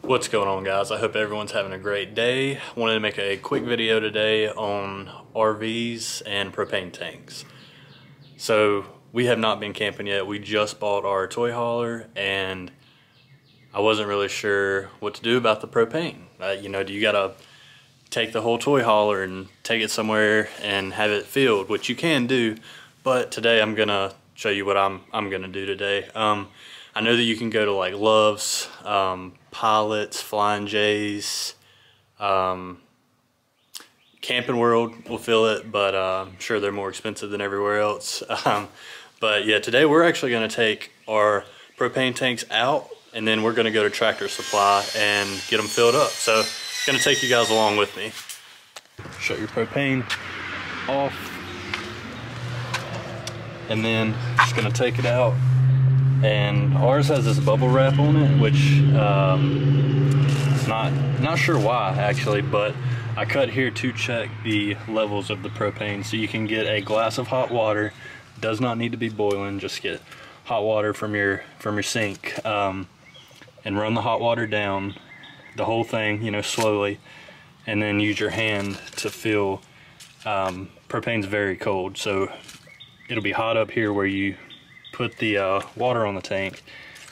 What's going on, guys? I hope everyone's having a great day. Wanted to make a quick video today on RVs and propane tanks. So we have not been camping yet. We just bought our toy hauler and I wasn't really sure what to do about the propane. Do you gotta take the whole toy hauler and take it somewhere and have it filled, which you can do, but today I'm gonna show you what I'm gonna do today. I know that you can go to like Love's, Pilots, Flying J's, Camping World will fill it, but I'm sure they're more expensive than everywhere else. But yeah, today we're actually gonna take our propane tanks out and then we're gonna go to Tractor Supply and get them filled up. So I'm gonna take you guys along with me. Shut your propane off. And then just gonna take it out. And ours has this bubble wrap on it, which not sure why actually, but I cut here to check the levels of the propane. So you can get a glass of hot water, does not need to be boiling, just get hot water from your sink, and run the hot water down the whole thing, slowly, and then use your hand to fill. Propane's very cold, so it'll be hot up here where you put the water on the tank,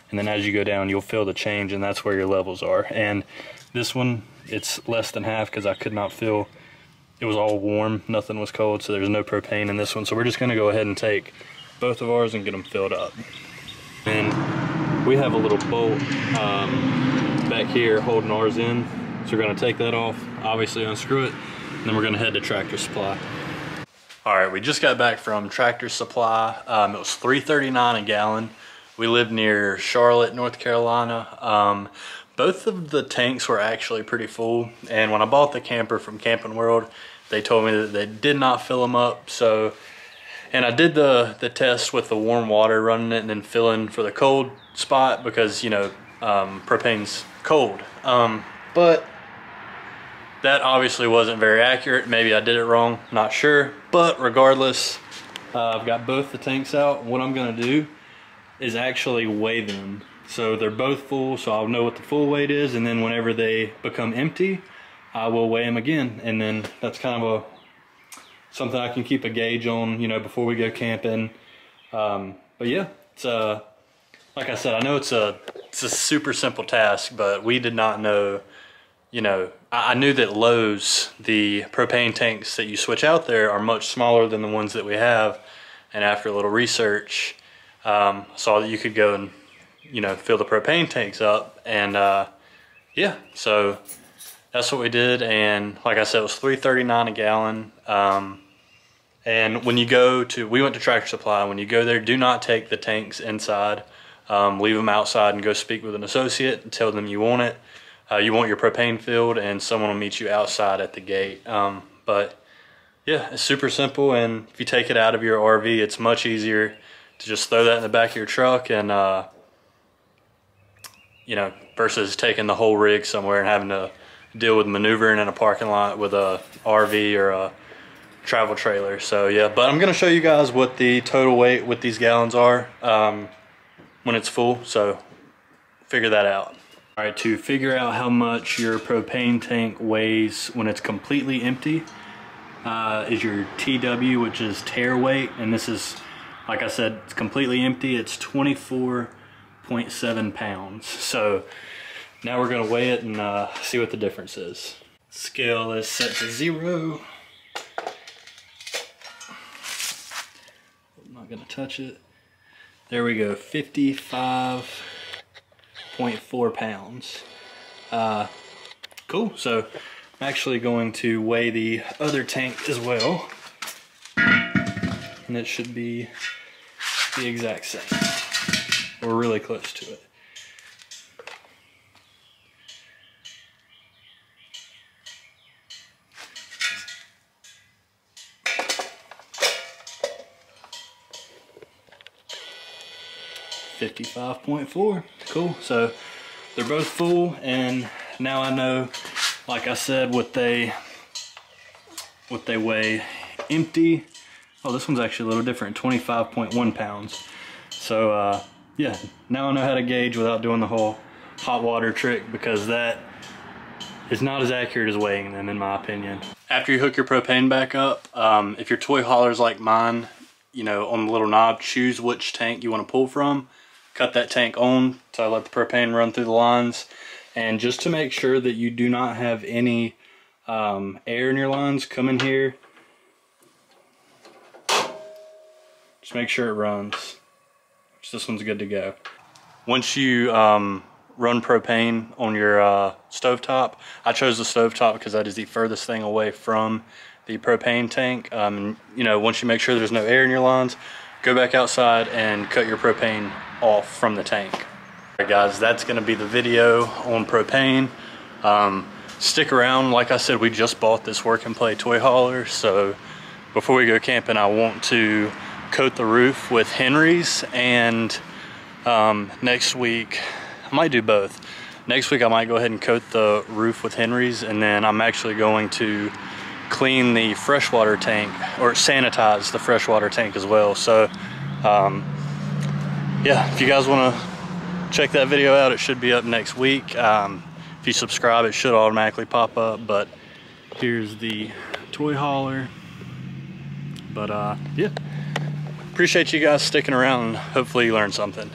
and then as you go down you'll feel the change, and that's where your levels are. And this one, it's less than half because I could not feel, it was all warm, nothing was cold, so there's no propane in this one. So we're just going to go ahead and take both of ours and get them filled up. And we have a little bolt back here holding ours in, so we're going to take that off, obviously unscrew it, and then we're going to head to Tractor Supply. All right, we just got back from Tractor Supply. It was $3.39 a gallon. We live near Charlotte, North Carolina. Both of the tanks were actually pretty full, and when I bought the camper from Camping World, they told me that they did not fill them up. And I did the test with the warm water, running it and then filling for the cold spot because propane's cold. But that obviously wasn't very accurate. Maybe I did it wrong, not sure. But regardless, I've got both the tanks out. What I'm gonna do is actually weigh them. So they're both full, so I'll know what the full weight is, and then whenever they become empty, I will weigh them again. And then that's kind of something I can keep a gauge on, before we go camping. But yeah, it's like I said, I know it's a super simple task, but we did not know. I knew that Lowe's, the propane tanks that you switch out there are much smaller than the ones that we have. And after a little research, saw that you could go and, fill the propane tanks up. And yeah, so that's what we did. And like I said, it was $3.39 a gallon. And when you we went to Tractor Supply, when you go there, do not take the tanks inside. Leave them outside and go speak with an associate and tell them you want it. You want your propane filled, and someone will meet you outside at the gate. But yeah, it's super simple, and if you take it out of your RV, it's much easier to just throw that in the back of your truck and versus taking the whole rig somewhere and having to deal with maneuvering in a parking lot with a RV or a travel trailer. So yeah, but I'm gonna show you guys what the total weight with these gallons are when it's full, so figure that out. All right, to figure out how much your propane tank weighs when it's completely empty is your TW, which is tare weight, and this is, like I said, it's completely empty. It's 24.7 pounds. So now we're gonna weigh it and see what the difference is. Scale is set to 0. I'm not gonna touch it. There we go, 55.4 pounds. Cool, so I'm actually going to weigh the other tank as well. And it should be the exact same. We're really close to it. $55.4. Cool. So they're both full, and now I know, like I said, what they weigh empty. Oh, this one's actually a little different, 25.1 pounds. So yeah, now I know how to gauge without doing the whole hot water trick, because that is not as accurate as weighing them, in my opinion. After you hook your propane back up, if your toy hauler's like mine, you know, on the little knob, choose which tank you want to pull from. Cut that tank on to let the propane run through the lines. And just to make sure that you do not have any air in your lines, come in here. Just make sure it runs. This one's good to go. Once you run propane on your stovetop, I chose the stovetop because that is the furthest thing away from the propane tank. You know, once you make sure there's no air in your lines, go back outside and cut your propane off from the tank. Alright guys, that's going to be the video on propane. Stick around. Like I said, we just bought this work and play toy hauler, so before we go camping, I want to coat the roof with Henry's, and next week I might do both. Next week I might go ahead and coat the roof with Henry's, and then I'm actually going to clean the freshwater tank, or sanitize the freshwater tank as well. So yeah, if you guys want to check that video out, it should be up next week. If you subscribe, it should automatically pop up. But here's the toy hauler. But yeah, appreciate you guys sticking around, and hopefully you learned something.